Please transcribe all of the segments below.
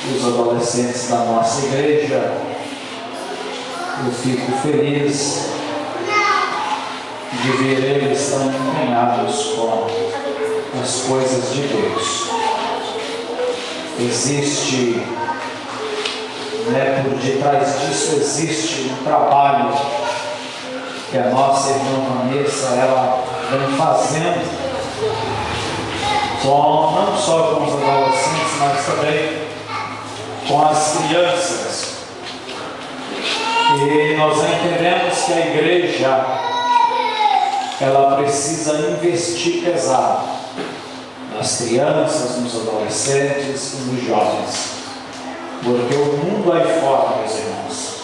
os adolescentes da nossa igreja. Eu fico feliz de ver eles tão empenhados com as coisas de Deus. Existe, por detrás disso existe um trabalho que a nossa irmã Vanessa ela vem fazendo não só com os adolescentes, mas também com as crianças. E nós entendemos que a igreja ela precisa investir pesado nas crianças, nos adolescentes e nos jovens, porque o mundo aí fora, meus irmãos,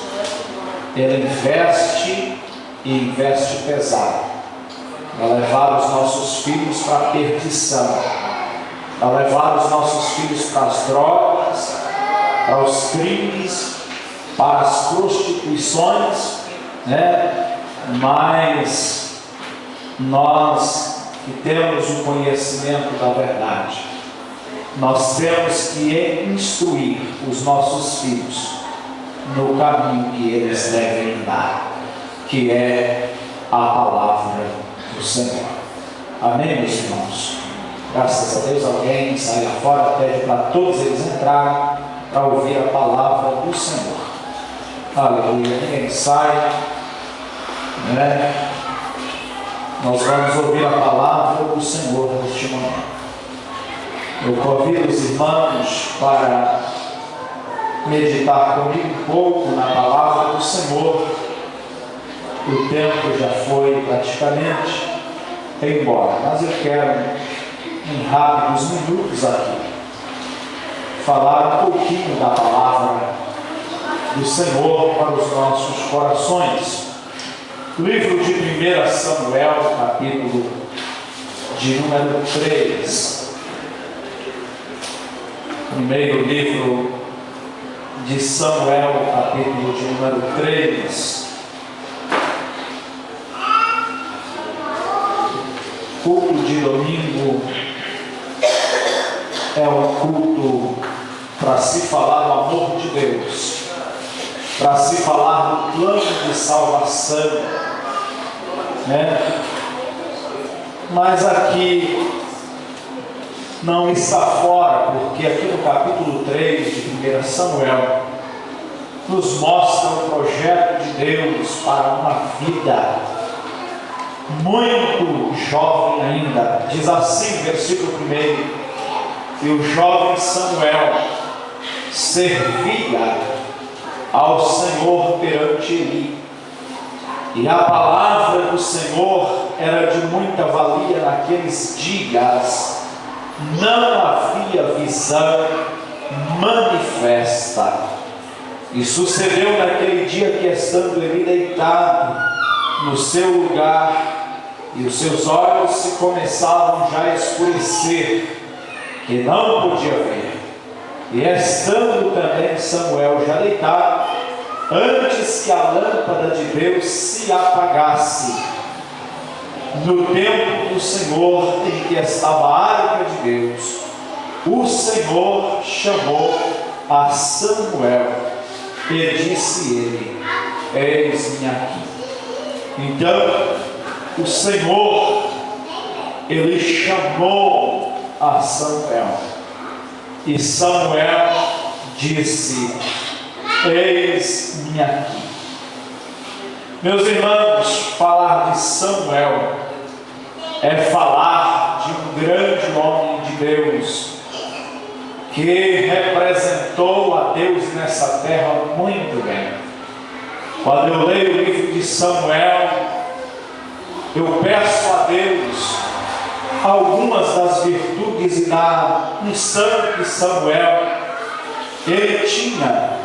ele investe e investe pesado para levar os nossos filhos para a perdição, para levar os nossos filhos para as drogas, para os crimes, para as prostituições, Mas nós que temos o conhecimento da verdade, nós temos que instruir os nossos filhos no caminho que eles devem andar, que é a palavra do Senhor. Amém, meus irmãos? Graças a Deus, alguém sai lá fora, pede para todos eles entrarem para ouvir a palavra do Senhor. Aleluia. Ninguém sai, Nós vamos ouvir a palavra do Senhor neste momento. Eu convido os irmãos para meditar comigo um pouco na palavra do Senhor. O tempo já foi praticamente embora, mas eu quero, em rápidos minutos aqui, falar um pouquinho da palavra do Senhor para os nossos corações. Livro de 1 Samuel, capítulo de número 3. Primeiro livro de Samuel, capítulo de número 3. Culto de domingo é um culto para se falar do amor de Deus, para se falar do plano de salvação, Mas aqui não está fora, porque aqui no capítulo 3 de 1 Samuel nos mostra o projeto de Deus para uma vida muito jovem ainda. Diz assim, versículo 1: e o jovem Samuel servia ao Senhor perante Eli, e a palavra do Senhor era de muita valia naqueles dias, não havia visão manifesta. E sucedeu naquele dia que, estando Eli deitado no seu lugar, e os seus olhos se começavam já a escurecer, que não podia ver, e estando também Samuel já deitado, antes que a lâmpada de Deus se apagasse, no templo do Senhor em que estava a arca de Deus, o Senhor chamou a Samuel e disse ele: eis-me aqui. Então o Senhor, ele chamou a Samuel, e Samuel disse: eis-me aqui. Meus irmãos, falar de Samuel é falar de um grande homem de Deus, que representou a Deus nessa terra muito bem. Quando eu leio o livro de Samuel, eu peço a Deus algumas das virtudes e da unção que Samuel ele tinha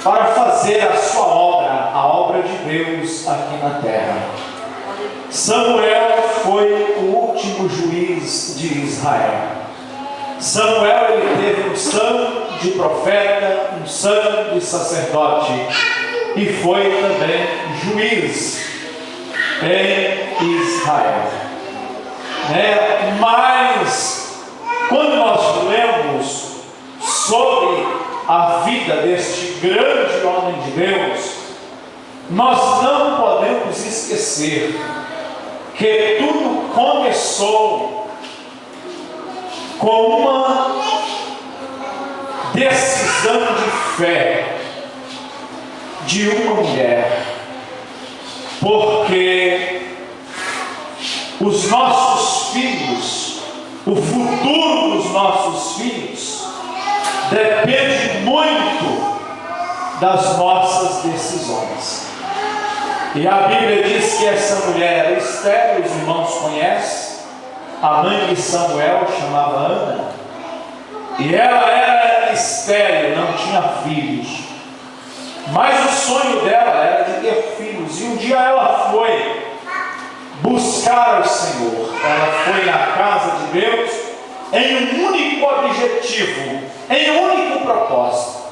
para fazer a sua obra, a obra de Deus aqui na terra. Samuel foi o último juiz de Israel. Samuel ele teve unção de profeta, unção de sacerdote, e foi também juiz em Israel. Mas quando nós lemos sobre a vida deste grande homem de Deus, nós não podemos esquecer que tudo começou com uma decisão de fé de uma mulher, porque os nossos filhos, o futuro dos nossos filhos, depende muito das nossas decisões. E a Bíblia diz que essa mulher era estéril, os irmãos conhecem, a mãe de Samuel chamava Ana, e ela era estéril, não tinha filhos, mas o sonho dela era de ter filhos. E um dia ela foi buscar o Senhor, ela foi na casa de Deus em um único objetivo, em um único propósito.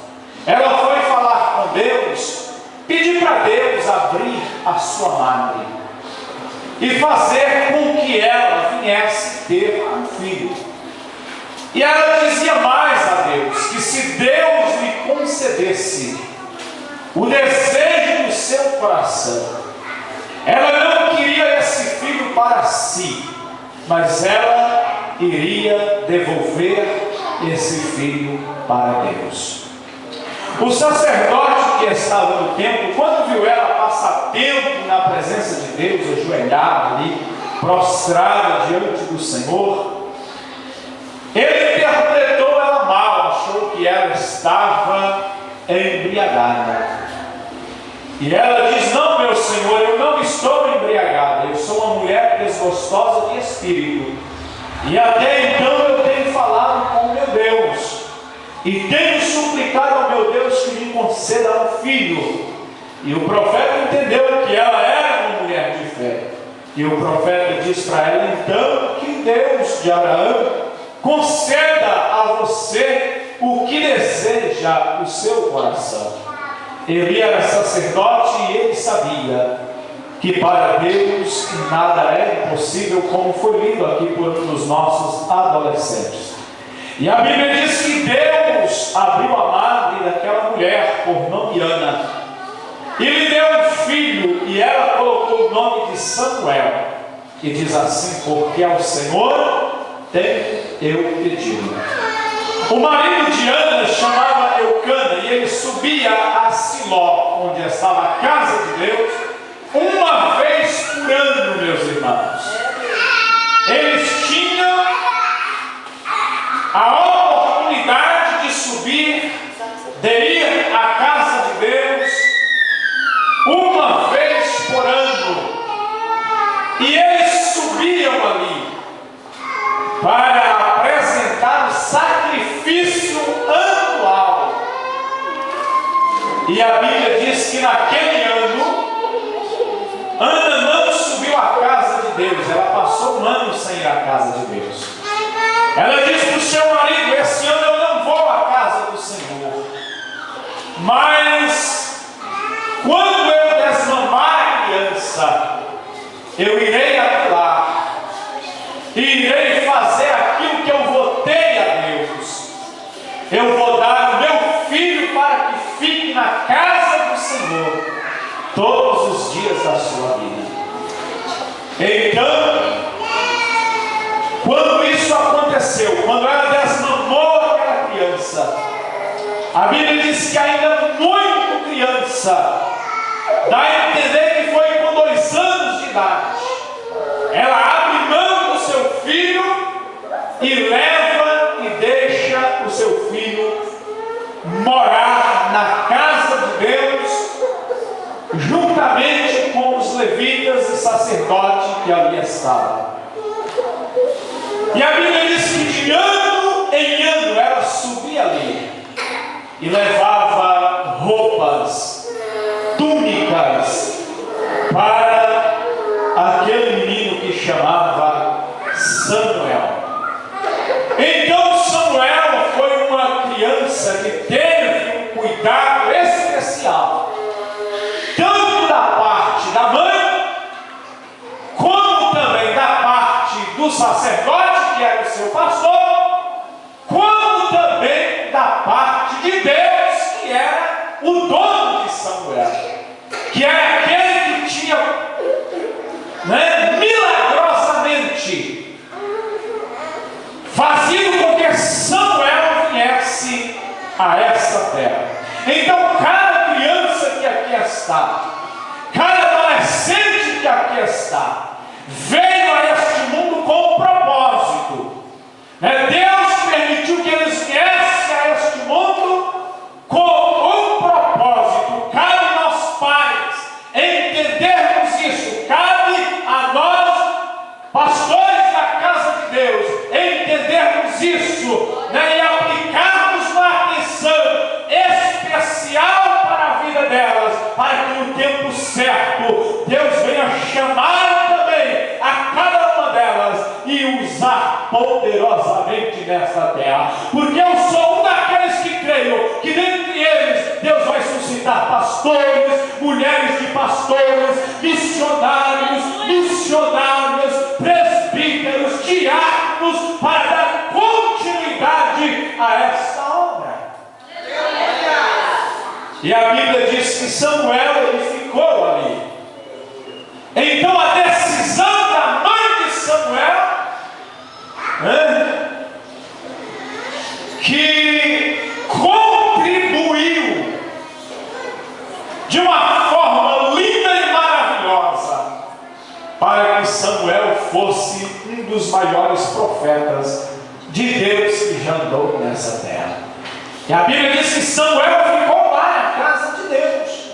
Ela foi falar com Deus, pedir para Deus abrir a sua madre e fazer com que ela viesse ter um filho. E ela dizia mais a Deus, que se Deus lhe concedesse o desejo do seu coração, ela não queria esse filho para si, mas ela iria devolver esse filho para Deus. O sacerdote que estava no templo, quando viu ela passar tempo na presença de Deus, ajoelhada ali, prostrada diante do Senhor, ele interpretou ela mal, achou que ela estava embriagada. E ela diz: não, meu Senhor, eu não estou embriagada, eu sou uma mulher desgostosa de espírito, e até então eu tenho falado com o meu Deus, e tenho suplicado ao meu Deus que me conceda um filho. E o profeta entendeu que ela era uma mulher de fé, e o profeta diz para ela: então que Deus de Abraão conceda a você o que deseja o seu coração. Ele era sacerdote e ele sabia que para Deus nada é impossível, como foi lido aqui por um dos nossos adolescentes. E a Bíblia diz que Deus abriu a madre daquela mulher, por nome Ana, e lhe deu um filho, e ela colocou o nome de Samuel, e diz assim: porque ao Senhor tenho eu pedido. O marido de Ana chamava Eucana, e ele subia a Siló, onde estava a casa de Deus, uma vez por ano, meus irmãos. Eles tinham a oportunidade de subir, de ir à casa de Deus, uma vez por ano. E eles subiam ali para apresentar o sacrifício anual. E a Bíblia diz que naquele ano, Ana não subiu à casa de Deus, ela passou um ano sem ir à casa de Deus. Ela disse para o seu marido: esse ano eu não vou à casa do Senhor, mas quando eu desmamar a criança, eu irei até lá e irei fazer aquilo que eu votei a Deus. Eu vou dar o meu filho para que fique na casa do Senhor todos os dias da sua vida. Então, quando isso aconteceu, quando ela desmamou aquela criança, a Bíblia diz que ainda muito criança, dá a entender que foi com 2 anos de idade, ela abre mão do seu filho e leva e deixa o seu filho morar na casa de Deus, juntamente com os levitas e sacerdotes que ali estavam. E a Bíblia diz que de ano em ano ela subia ali e levava roupas, túnicas para aquele menino que chamava Samuel. Então Samuel foi uma criança que teve um cuidado especial, tanto da parte da mãe, como também da parte do sacerdote, que era o seu pastor, como também da parte de Deus, o dono de Samuel, que era aquele que tinha, milagrosamente fazido com que Samuel viesse a essa terra. Então, cada criança que aqui está, cada adolescente que aqui está, veio a este mundo com um propósito. Deus permitiu que eles viessem a este mundo com um propósito. Cabe nós pais entendermos isso. Cabe a nós, pastores da casa de Deus, entendermos isso, e aplicarmos uma atenção especial para a vida delas, para que no tempo certo Deus venha chamar também a cada uma delas e usar poderosamente nesta terra. Porque eu sou um daqueles que creio que dentre eles Deus vai suscitar pastores, mulheres de pastores, missionários, presbíteros, diáconos, para dar continuidade a esta obra. E a Bíblia diz que Samuel, ele ficou ali. Então a decisão da mãe de Samuel, que contribuiu de uma forma linda e maravilhosa para que Samuel fosse um dos maiores profetas de Deus que já andou nessa terra. E a Bíblia diz que Samuel ficou lá na casa de Deus.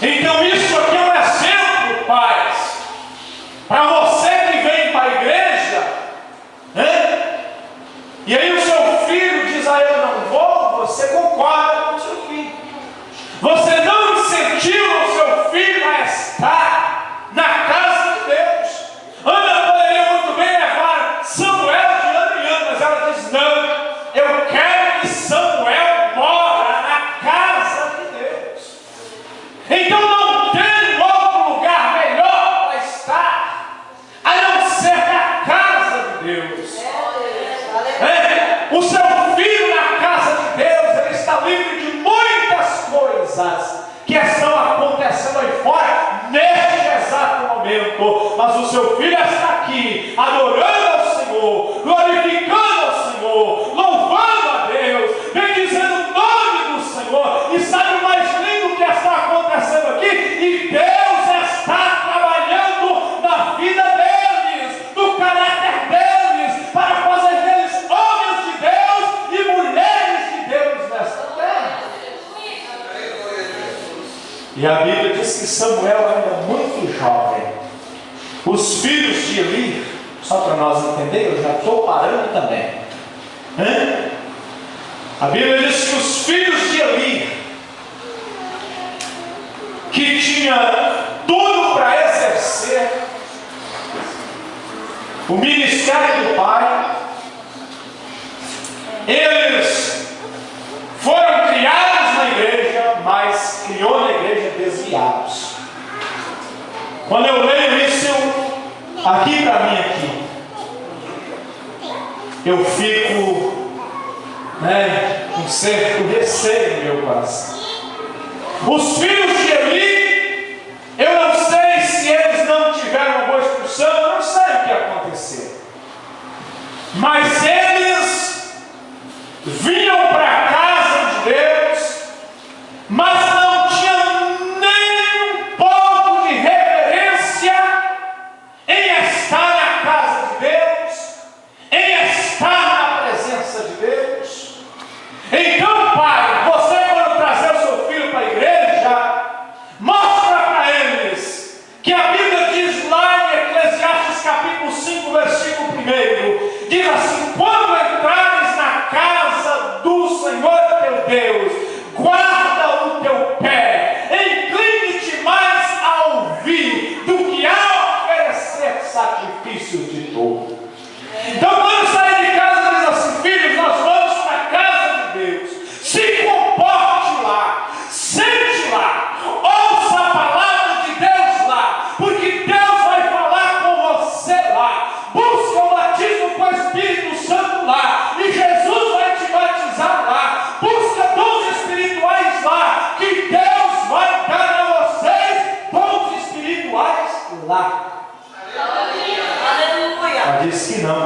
Então isso aqui é um exemplo, pais, para você que vem para a igreja, e aí o seu filho diz: eu não vou, você concorda com o seu filho. Você não incentiva o seu filho a estar na casa de Deus. Ana poderia muito bem levar Samuel de ano em ano, mas ela diz: não, eu quero que Samuel mora na casa de Deus. Então não tem outro lugar melhor para estar a não ser na casa de Deus. O seu filho na casa de Deus, ele está livre de muitas coisas que estão acontecendo aí fora neste exato momento, mas o seu filho está aqui adorando ao Senhor, glorificando ao Senhor, louvando a Deus, bendizendo o nome do Senhor. E sabe o mais lindo que está acontecendo aqui? E Deus está trabalhando na vida deles, no caráter deles, para fazer deles homens de Deus e mulheres de Deus nesta terra. E a Bíblia diz que Samuel era muito jovem. Os filhos de Eli, só para nós entender, eu já estou parando também. A Bíblia diz que os filhos de Eli, que tinha tudo para exercer o ministério do pai, eles foram criados na igreja, mas criou na igreja desviados. Quando eu leio isso, aqui para mim, eu fico com um certo receio no meu coração. Os filhos de Eli, eu não sei se eles não tiveram uma boa instrução, eu não sei o que aconteceu, mas eles vinham para a casa de Deus, mas não tinham nem um pouco de reverência em estar na casa de Deus, em estar na presença de Deus. Então, pai, você quando trazer o seu filho para a igreja,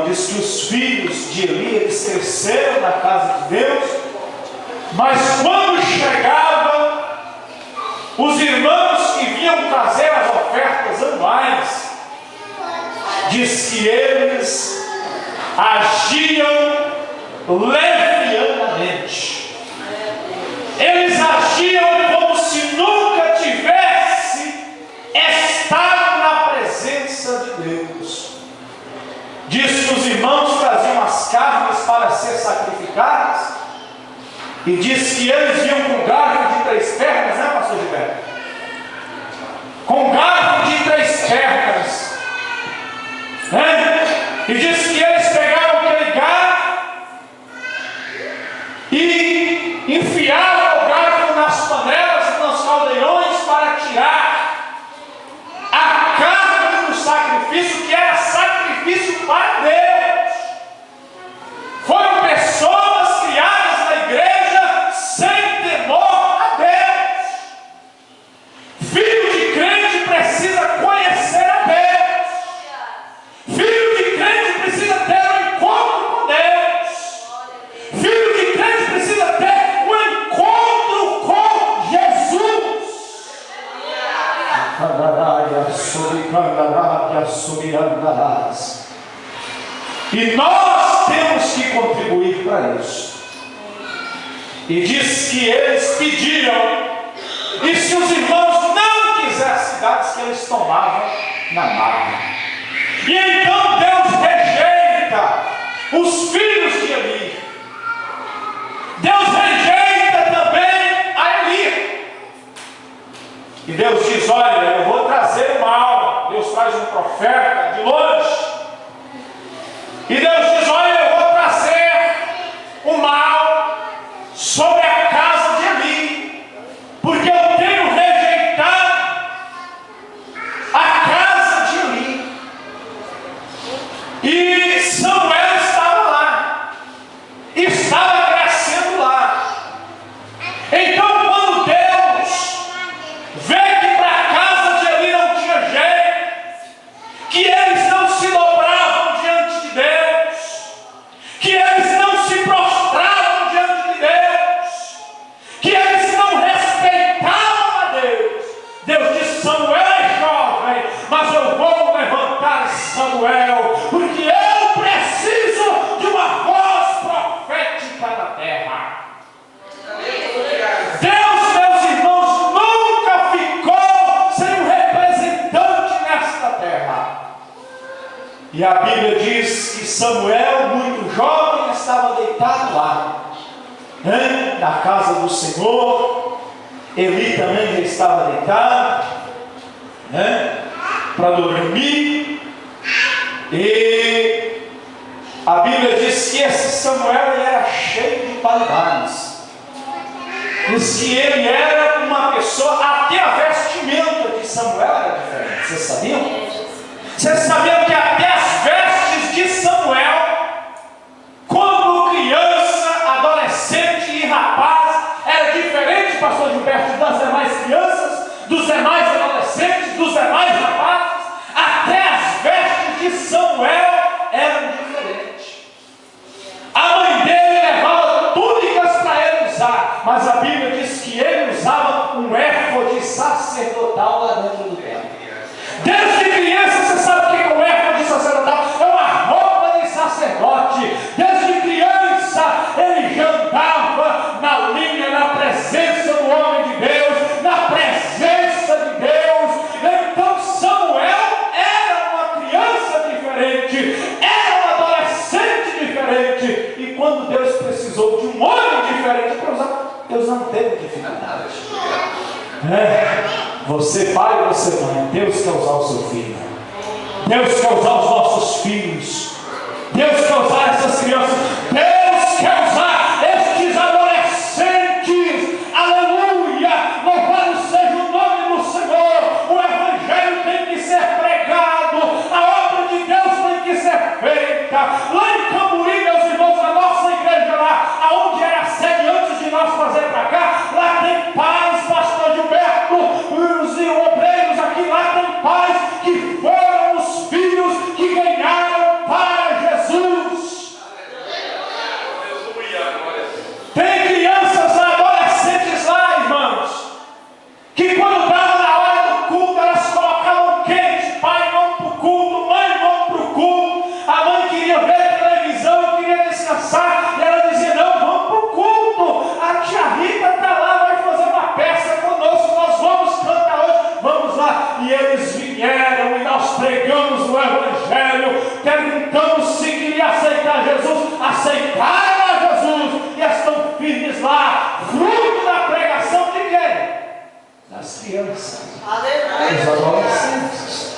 diz que os filhos de Eli, eles cresceram na casa de Deus, mas quando chegava os irmãos que vinham trazer as ofertas anuais, diz que eles agiam levianamente. Eles agiam como se nunca tivesse estado na presença de Deus. Diz que os irmãos traziam as carnes para ser sacrificadas, e diz que eles iam com garfo de 3 pernas, né, pastor Gilberto? Com garfo de 3 pernas, né? E diz que eles pegavam aquele garfo e enfiavam o garfo nas panelas e nos caldeirões para tirar a carne do sacrifício, que era sacrifício para Deus. Foram pessoas criadas na igreja sem temor a Deus. Filho de crente precisa conhecer a Deus. Filho de crente precisa ter um encontro com Deus. Filho de crente precisa ter um encontro com Jesus. E nós temos que contribuir para isso. E diz que eles pediram, e se os irmãos não quisessem dar, diz que eles tomavam na marra. E então Deus rejeita os filhos de Eli. Deus rejeita também a Eli. E Deus diz: olha, eu vou trazer o mal. Deus traz um profeta de longe. E Deus diz: olha, eu vou trazer o mal sobre a casa de Eli, porque eu tenho rejeitado a casa de Eli. E Samuel estava lá, estava crescendo lá. Então, quando Deus vê que para a casa de Eli não tinha jeito, que eles não se dobravam diante de Deus, que eles não se prostravam diante de Deus, que eles não respeitavam a Deus, Deus disse: Samuel é jovem, mas eu vou levantar Samuel, porque eu preciso de uma voz profética na terra. Deus, meus irmãos, nunca ficou sem um representante nesta terra. E a Bíblia diz que Samuel, muito jovem, estava deitado lá, né, na casa do Senhor. Eli também já estava deitado, né, para dormir. E a Bíblia diz que esse Samuel, ele era cheio de qualidades. Diz que ele era uma pessoa, até a vestimenta de Samuel era diferente. Vocês sabiam? Vocês sabiam que até as vestes de Samuel, quando criança, adolescente e rapaz, era diferente, pastor Gilberto, das demais crianças, dos demais adolescentes, dos demais rapazes. Até as vestes de Samuel eram diferentes. A mãe dele levava túnicas para ele usar, mas a Bíblia diz que ele usava um éfode sacerdotal lá dentro do templo. Desde criança, você sabe o que é um éfode sacerdotal? É uma roupa de sacerdote. Desde criança, ele já andava na linha, na presença do homem de Deus, na presença de Deus. Então Samuel era uma criança diferente, era um adolescente diferente. E quando Deus precisou de um homem diferente para usar, Deus não teve dificuldade. Você pai, você mãe, Deus quer usar o seu filho. Deus quer usar os nossos filhos. Deus quer usar essas crianças. Deus quer usar estes adolescentes. Aleluia! Louvado seja o nome do Senhor. O Evangelho tem que ser pregado. A obra de Deus tem que ser feita. Lá em Camburi, meus irmãos, a nossa igreja lá, aonde era a sede antes de nós fazer para cá, lá tem pais, pastor Gilberto, os obreiros aqui, lá tem pais que foram os filhos que ganharam para Jesus. crianças, os adolescentes.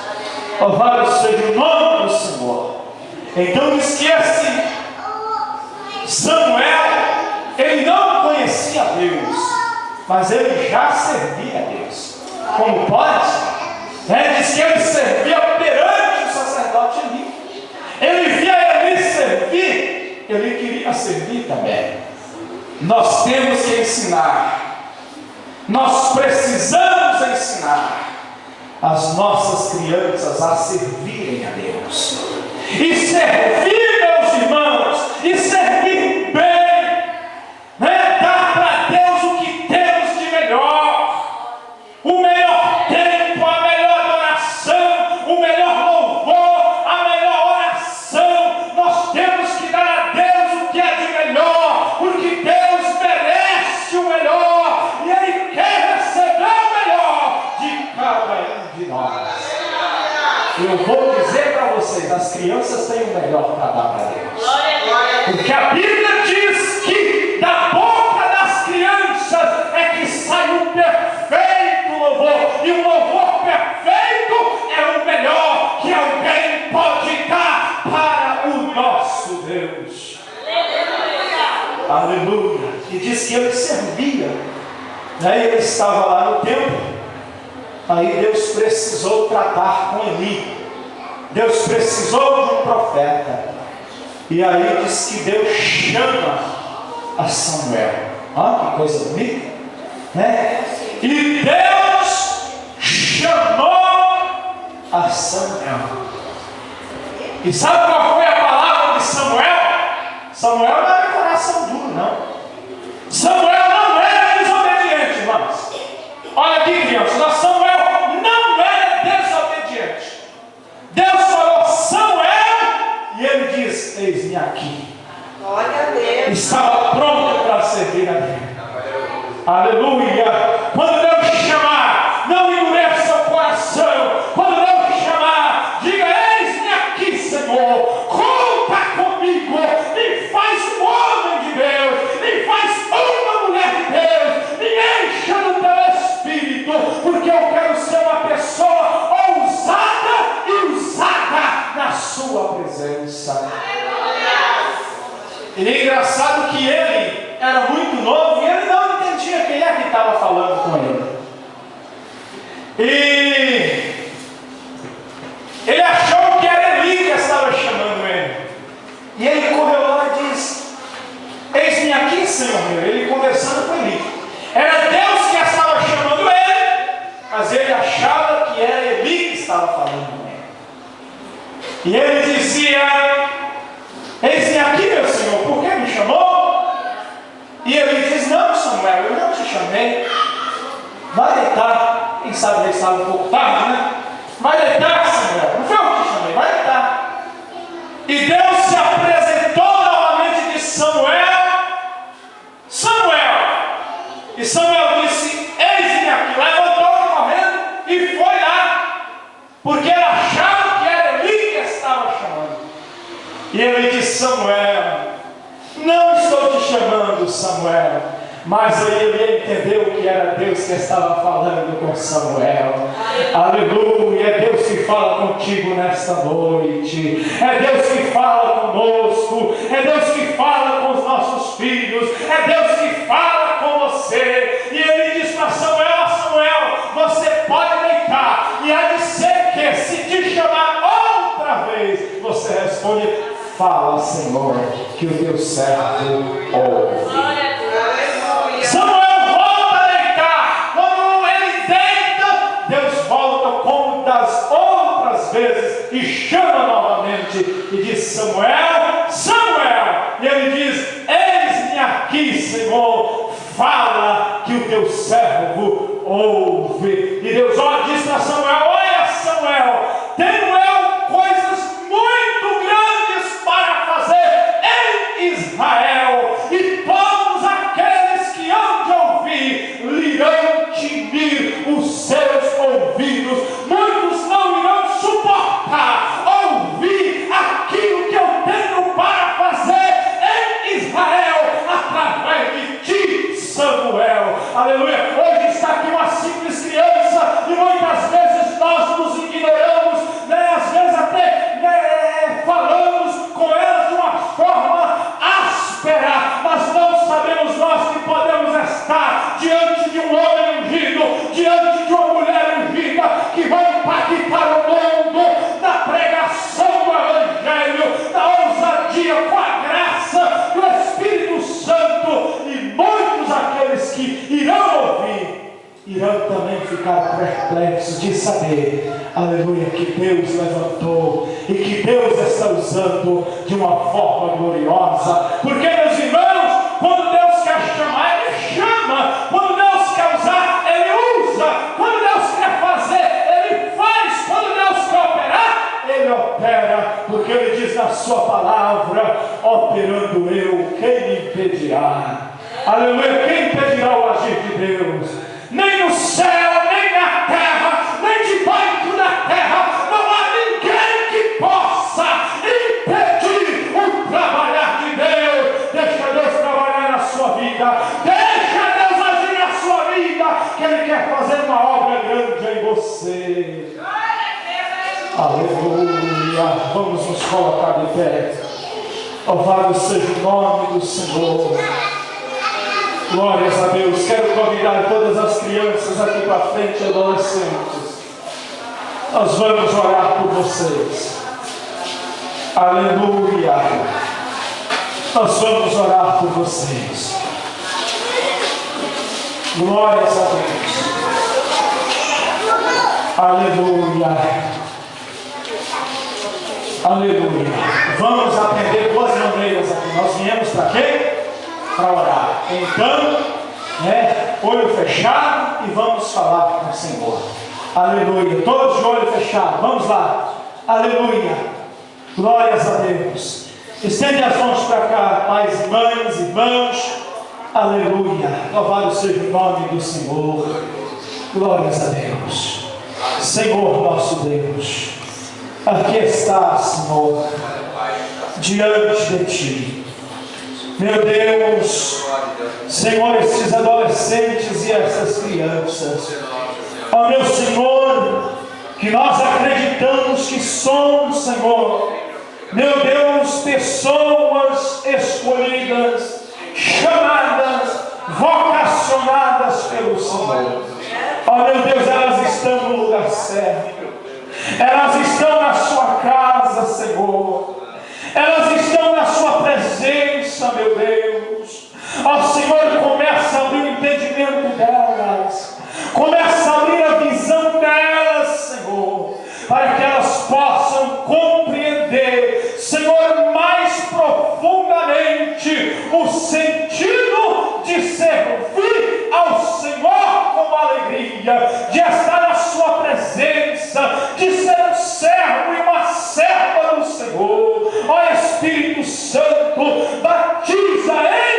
Louvado seja o nome do Senhor. Então diz que esse Samuel, ele não conhecia Deus, mas ele já servia a Deus. Como pode? Diz que ele servia perante o sacerdote Eli. Ele via Eli servir, ele queria servir também. Nós temos que ensinar, nós precisamos ensinar as nossas crianças a servirem a Deus. E servir, meus irmãos, e servir bem, né? Dar para Deus o que temos de melhor, o melhor tempo, a melhor adoração, o melhor louvor, a melhor oração. Nós temos que dar a Deus o que é de melhor, porque Deus merece o melhor, e Ele quer receber o melhor de cada um de nós. Eu vou dizer para vocês, as crianças têm o melhor para dar para Deus. Porque a Bíblia diz que da boca das crianças é que sai o perfeito louvor. E o louvor perfeito é o melhor que alguém pode dar para o nosso Deus. Aleluia. E diz que ele servia. Ele estava lá no templo. Aí Deus precisou tratar com Eli. Deus precisou de um profeta. E aí diz que Deus chama a Samuel. Que coisa bonita, né? E Deus chamou a Samuel. E sabe qual foi a palavra de Samuel? Samuel não era coração duro, não. Samuel não era desobediente, irmãos. Olha aqui, crianças, Samuel não era desobediente. Deus falou Samuel e ele diz: eis-me aqui. Glória a Deus. Estava pronto para servir a Deus. Aleluia. Quando Deus chamar, não endureça o coração. Quando Deus chamar, diga: eis-me aqui, Senhor. Conta comigo. Me faz um homem de Deus. Me faz uma mulher de Deus. Me encha do teu Espírito, porque eu quero ser uma pessoa ousada e usada na sua presença. E é engraçado que ele era muito novo e ele não entendia quem é que estava falando com ele. E ele achou que era Eli que estava chamando ele. E ele correu lá e disse: eis-me aqui, Senhor meu. Ele conversando com Eli. Era Deus que estava chamando ele, mas ele achava que era Eli que estava falando com ele. E ele dizia: eis-me aqui, meu Senhor, por que me chamou? E ele diz: não, Samuel, eu não te chamei. Vai deitar. Quem sabe ele estava um pouco tarde, né? Vai deitar, Samuel. Não foi eu que te chamei, vai deitar. E Deus se apresentou novamente e disse: Samuel, Samuel. E Samuel disse: eis-me aqui. Levantou correndo e foi lá, porque ele achava que era Eli que estava chamando. E ele disse: Samuel, não estou te chamando, Samuel. Mas aí ele entendeu que era Deus que estava falando com Samuel. Aleluia. É Deus que fala contigo nesta noite. É Deus que fala conosco. É Deus que fala com os nossos filhos. É Deus que fala com você. E ele diz para Samuel: Samuel, você pode deitar. E há de ser que se te chamar outra vez, você responde: fala, Senhor, que o teu servo ouve. Samuel volta a deitar. Quando ele deita, Deus volta como das outras vezes e chama novamente e diz: Samuel, Samuel. E ele diz: eis-me aqui, Senhor, fala que o teu servo ouve. E Deus diz para Samuel: olha, Samuel, tenho eu coisas muito grandes para fazer em Israel, e todos aqueles que hão de ouvir lhe tinir os seus ouvidos. Muitos não irão suportar ouvir aquilo que eu tenho para fazer em Israel através de ti, Samuel. Aleluia. Hoje está aqui uma simples criança irão também ficar perplexos de saber, aleluia, que Deus levantou e que Deus está usando de uma forma gloriosa. Porque, meus irmãos, quando Deus quer chamar, Ele chama. Quando Deus quer usar, Ele usa. Quando Deus quer fazer, Ele faz. Quando Deus quer operar, Ele opera. Porque Ele diz na sua palavra: operando eu, quem me impedirá? Aleluia, quem impedirá o agir de Deus? Nem no céu, nem na terra, nem debaixo da terra, não há ninguém que possa impedir o trabalhar de Deus. Deixa Deus trabalhar na sua vida, deixa Deus agir na sua vida, que Ele quer fazer uma obra grande em você. Aleluia. Vamos nos colocar de pé. Louvado seja o nome do Senhor. Glórias a Deus. Quero convidar todas as crianças aqui para frente, adolescentes. Nós vamos orar por vocês. Aleluia. Nós vamos orar por vocês. Glórias a Deus. Aleluia. Aleluia. Vamos aprender duas maneiras aqui. Nós viemos para quê? Para orar. Então, olho fechado e vamos falar com o Senhor. Aleluia. Todos de olho fechado. Vamos lá. Aleluia. Glórias a Deus. Estende as mãos para cá, pais, mães, irmãos. Aleluia. Louvado seja o nome do Senhor. Glórias a Deus. Senhor nosso Deus, aqui está, Senhor, diante de Ti. Meu Deus, Senhor, estes adolescentes e essas crianças, ó meu Senhor, que nós acreditamos que somos, Senhor, meu Deus, pessoas escolhidas, chamadas, vocacionadas pelo Senhor. Ó meu Deus, elas estão no lugar certo, elas estão na sua casa, Senhor, elas estão na sua presença, meu Deus. Ó Senhor, começa a abrir o entendimento delas, começa a abrir a visão delas, Senhor, para que elas possam compreender, Senhor, mais profundamente o sentido de servir ao Senhor com alegria, de estar na sua presença, de ser um servo e uma serva do Senhor. Ó Espírito Santo, batiza,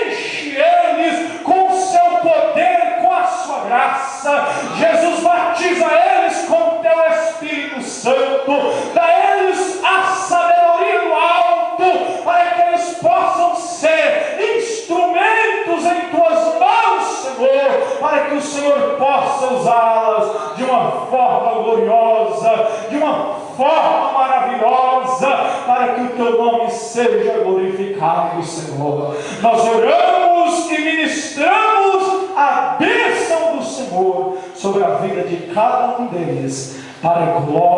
enche eles com o seu poder, com a sua graça. Jesus, batiza eles com o teu Espírito Santo, dá a eles a sabedoria do alto, para que eles possam ser instrumentos em tuas mãos, Senhor, para que o Senhor possa usá-las de uma forma gloriosa, de uma forma maravilhosa, para que o teu nome seja glorificado, Senhor. Nós oramos e ministramos a bênção do Senhor sobre a vida de cada um deles, para a glória